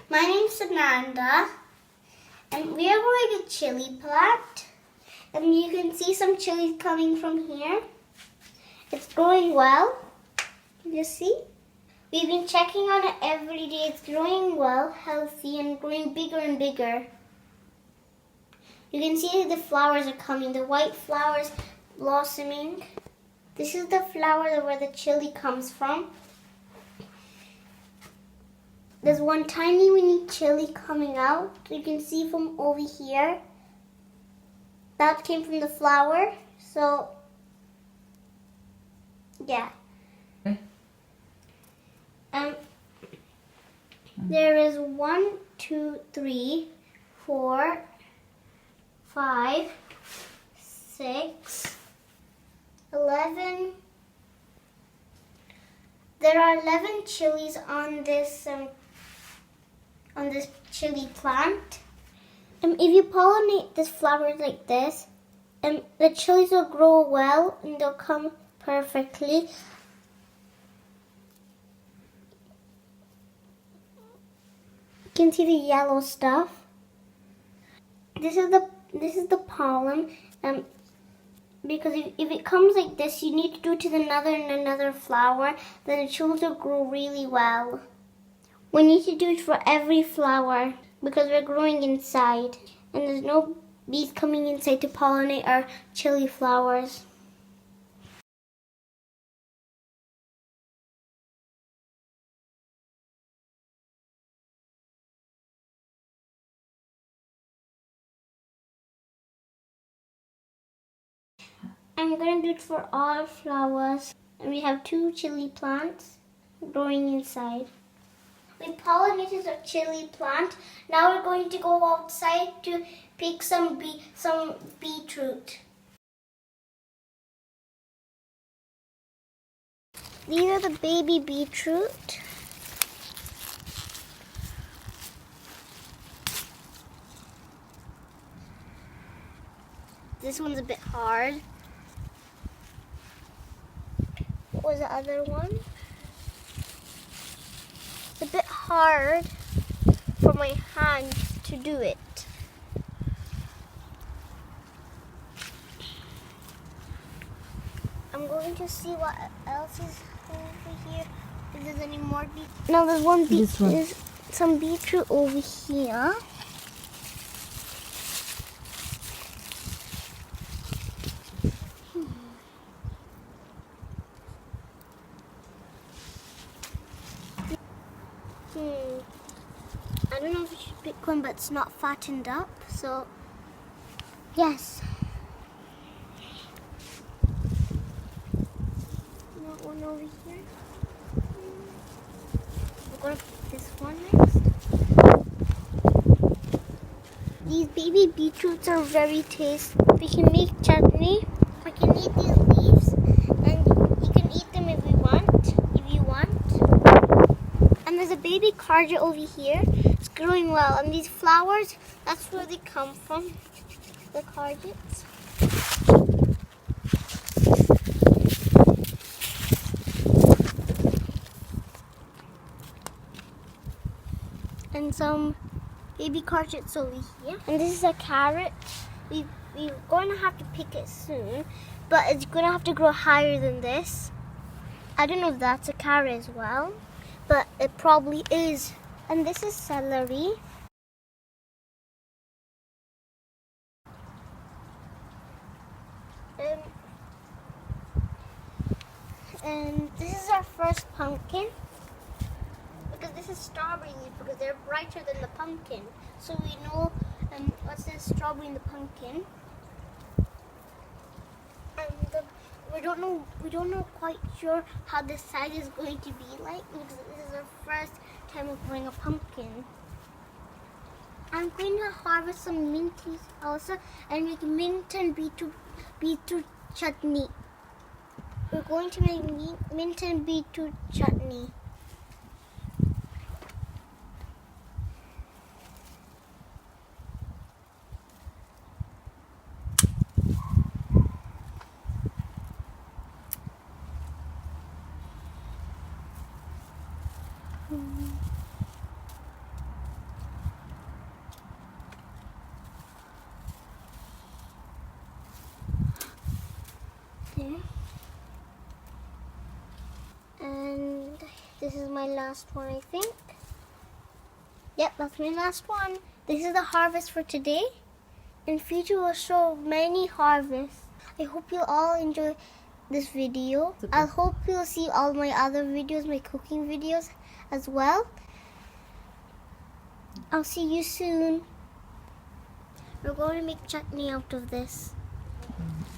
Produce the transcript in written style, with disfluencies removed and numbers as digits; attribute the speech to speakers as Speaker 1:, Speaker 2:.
Speaker 1: My name's Sananda, and we are growing a chili plant. And you can see some chilies coming from here. It's growing well. You see? We've been checking on it every day. It's growing well, healthy, and growing bigger and bigger. You can see the flowers are coming, the white flowers blossoming. This is the flower where the chili comes from. There's one tiny weeny chili coming out. You can see from over here. That came from the flower. So, yeah. There is 1, 2, 3, 4, 5, 6, 11. There are 11 chilies on this chili plant. If you pollinate this flower like this, the chilies will grow well and they'll come perfectly. You can see the yellow stuff. This is the pollen. Because if it comes like this, you need to do it to another flower. Then the chilies will grow really well. We need to do it for every flower because we're growing inside, and there's no bees coming inside to pollinate our chili flowers. I'm going to do it for all flowers. And we have 2 chili plants growing inside. We pollinated a chili plant. Now we're going to go outside to pick some beetroot. These are the baby beetroot. This one's a bit hard. What was the other one? It's a bit hard for my hands to do it. I'm going to see what else is over here. If there's any more beetroot. No, there's there's some beetroot over here. I don't know if we should pick one, but it's not fattened up, so yes. Not one over here. We're going to pick this one next. These baby beetroots are very tasty. We can make chutney. We can eat these leaves, and you can eat them if you want. And there's a baby carrot over here. It's growing well. And these flowers, that's where they come from, the carrots. And some baby carrots over here. And this is a carrot. We're going to have to pick it soon, but it's going to have to grow higher than this. I don't know if that's a carrot as well, but it probably is. And this is celery. And this is our first pumpkin. Because this is strawberry leaf, because they're brighter than the pumpkin. So we know what's this strawberry in the pumpkin. And we don't know quite sure how the size is going to be like, because this is our first time of growing a pumpkin. I'm going to harvest some minties also and make mint and beetroot chutney. We're going to make mint and beetroot chutney. This is my last one, I think. Yep, that's my last one. This is the harvest for today. In future, we'll show many harvests. I hope you all enjoy this video. I hope you'll see all my other videos, my cooking videos as well. I'll see you soon. We're going to make chutney out of this.